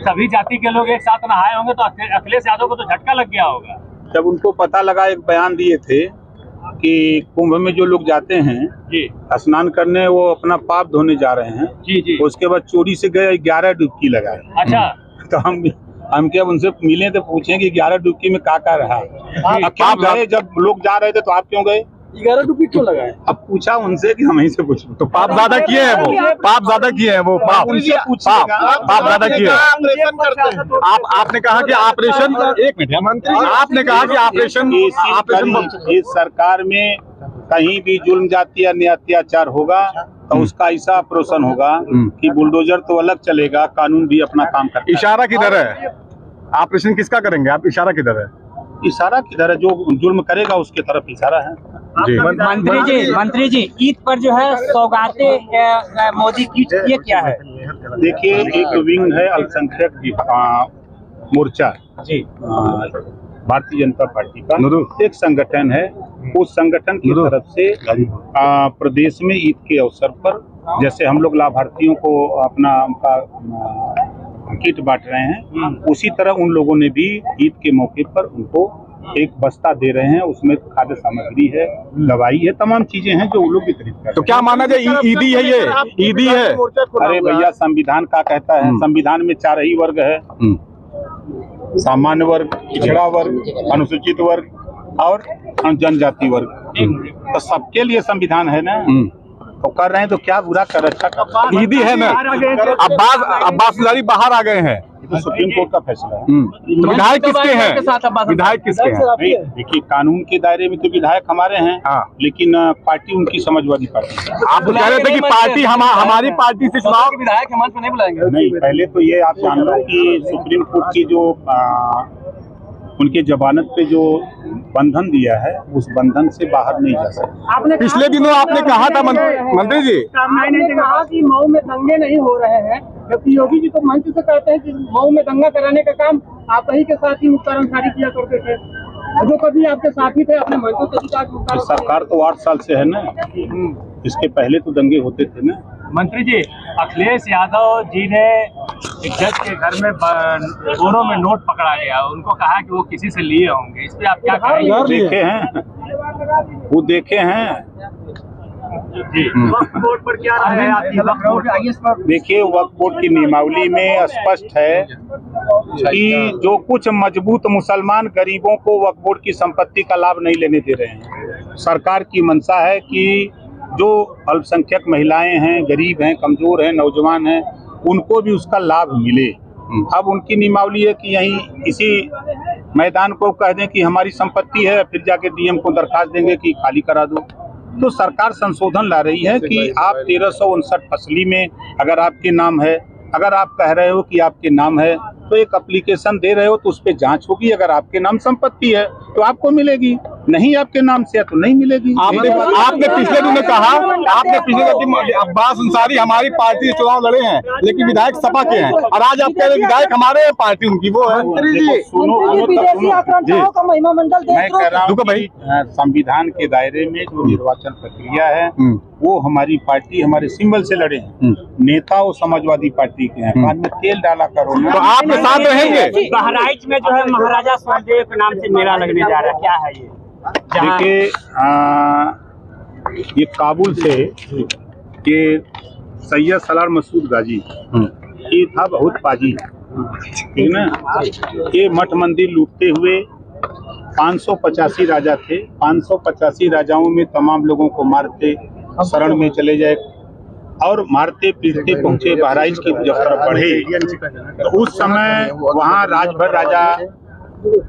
सभी जाति के लोग एक साथ नहाए होंगे तो अखिलेश यादव को तो झटका लग गया होगा। जब उनको पता लगा, एक बयान दिए थे कि कुंभ में जो लोग जाते हैं जी स्नान करने, वो अपना पाप धोने जा रहे हैं जी जी, उसके बाद चोरी से गए 11 डुबकी लगाए। अच्छा, तो हम क्या उनसे मिले थे, पूछे कि 11 डुबकी में क्या रहा। अब क्यों गए? जब लोग जा रहे थे तो आप क्यों गए? 11 डुबकी क्यों लगाए? अब पूछा उनसे कि हम ही से पूछो। तो पाप ज्यादा किए हैं वो, पाप ज्यादा किए हैं वो, पाप उनसे पूछिएगा। पाप ज्यादा किए हैं। आपने कहा कि ऑपरेशन, एक मिनट मंत्री, आपने कहा कि ऑपरेशन इस सरकार में कहीं भी जुल्म जाति या अत्याचार होगा तो उसका ऐसा ऑपरेशन होगा कि बुलडोजर तो अलग चलेगा, कानून भी अपना काम करता है। इशारा किधर है? ऑपरेशन किसका करेंगे आप? इशारा किधर है? इशारा किधर है? जो जुल्म करेगा उसके तरफ इशारा है जी। मंत्री जी ईद पर जो है सौगातें मोदी की, ये क्या है? देखिए, एक विंग है अल्पसंख्यक मोर्चा जी, भारतीय जनता पार्टी का एक संगठन है। उस संगठन की तरफ से प्रदेश में ईद के अवसर पर, जैसे हम लोग लाभार्थियों को अपना उनका किट बांट रहे हैं, उसी तरह उन लोगों ने भी ईद के मौके पर उनको एक बस्ता दे रहे हैं। उसमें खाद्य सामग्री है, दवाई है, तमाम चीजें हैं जो वो लोग वितरित कर रहे हैं। तो क्या माना जाए ईदी है ये? ईदी है? अरे भैया, संविधान का कहता है, संविधान में 4 ही वर्ग है, सामान्य वर्ग, पिछड़ा वर्ग, अनुसूचित वर्ग और जनजाति वर्ग। तो सबके लिए संविधान है ना, तो कर रहे हैं तो क्या बुरा कर, अच्छा कर। ईदी है ना। अब्बास जरदारी बाहर आ गए हैं, तो सुप्रीम कोर्ट का फैसला है। तो विधायक किसके हैं? विधायक किसके हैं? देखिए, कानून के दायरे में तो विधायक हमारे हैं, लेकिन पार्टी उनकी समाजवादी पार्टी है। आप कह रहे थे कि पार्टी हमारी पार्टी से चुनाव, विधायक मंच पर नहीं बुलाएंगे? नहीं, पहले तो ये आप जान लो कि सुप्रीम कोर्ट की जो उनके जमानत पे जो बंधन दिया है, उस बंधन से बाहर नहीं जा सकते। पिछले दिनों आपने कहा था मंत्री जी, कहा कि मऊ में दंगे नहीं हो रहे हैं, जबकि योगी जी तो मंच से कहते हैं कि मऊ में दंगा कराने का काम आप ही के साथ ही मुख्तार अंसारी किया करते थे, जो कभी आपके साथी थे अपने मंचों से। सरकार तो 8 साल से है ना, इसके पहले तो दंगे होते थे ना। मंत्री जी, अखिलेश यादव जी ने एक जज के घर में दोनों में नोट पकड़ा गया, उनको कहा कि वो किसी से लिए होंगे, इस पे आप क्या कहेंगे? देखे हैं, वो देखे हैं जी। वक्फ बोर्ड पर क्या राय है आपकी? देखिए, वक्फ बोर्ड की नियमावली में स्पष्ट है कि जो कुछ मजबूत मुसलमान गरीबों को वक्फ बोर्ड की संपत्ति का लाभ नहीं लेने दे रहे हैं। सरकार की मंशा है कि जो अल्पसंख्यक महिलाएं हैं, गरीब हैं, कमजोर हैं, नौजवान हैं, उनको भी उसका लाभ मिले। अब उनकी नियमावली है कि यहीं इसी मैदान को कह दें कि हमारी संपत्ति है, फिर जाके डीएम को दरखास्त देंगे कि खाली करा दो। तो सरकार संशोधन ला रही है कि आप 1359 फसली में अगर आपके नाम है, अगर आप कह रहे हो कि आपके नाम है, तो एक एप्लीकेशन दे रहे हो तो उस पर जांच होगी। अगर आपके नाम संपत्ति है तो आपको मिलेगी, नहीं आपके नाम से है तो नहीं मिलेगी। आपने पिछले दिनों कहा, अब्बास अंसारी हमारी पार्टी से चुनाव लड़े हैं लेकिन विधायक सपा के हैं, और आज आप कह रहे विधायक हमारे हैं, पार्टी उनकी वो है। सुनो, मैं कह रहा हूँ कि संविधान के दायरे में जो निर्वाचन प्रक्रिया है वो हमारी पार्टी हमारे सिंबल से लड़े हैं। नेता वो समाजवादी पार्टी के हैं, कान में तेल डाला करो। तो आपके साथ रहेंगे? बहराइच में जो है महाराजा सुहेलदेव के नाम से मेला लगने जा रहा है, क्या है ये? देखिए, ये काबुल से ये सैयद सलार मसूद गाजी, ये था बहुत पाजी, ठीक ना। ये मठ मंदिर लूटते हुए 585 राजा थे, 585 राजाओं में तमाम लोगों को मारते, शरण में चले जाए और मारते पीटते पहुंचे बहराइच की जब तरफ बढ़े तो उस समय वहाँ राजभर राजा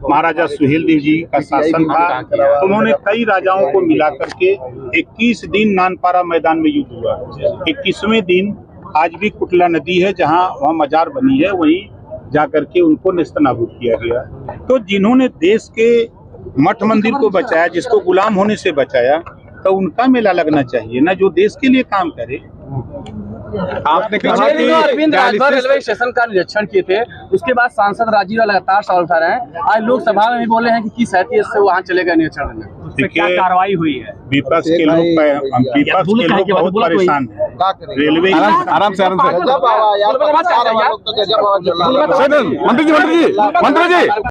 महाराजा सुहेलदेव जी का शासन था। तो उन्होंने कई राजाओं को मिला करके 21 दिन नानपारा मैदान में युद्ध हुआ। 21वें दिन आज भी कुटला नदी है जहाँ वहाँ मजार बनी है, वहीं जा करके उनको नेस्तनाबूद किया गया। तो जिन्होंने देश के मठ मंदिर को बचाया, जिसको गुलाम होने से बचाया, तो उनका मेला लगना चाहिए ना, जो देश के लिए काम करे। आपने कहा पिछले दिनों अरविंद राजभर कि रेलवे स्टेशन का निरीक्षण किए थे, उसके बाद सांसद राजीव लगातार सवाल उठा रहे हैं। आज लोकसभा में भी बोले हैं कि किस हैसियत से वहाँ चले गए निरीक्षण करने। उस पर क्या कार्रवाई हुई है? विपक्ष के लोग बहुत परेशान हैं। रेलवे आराम से मंत्री जी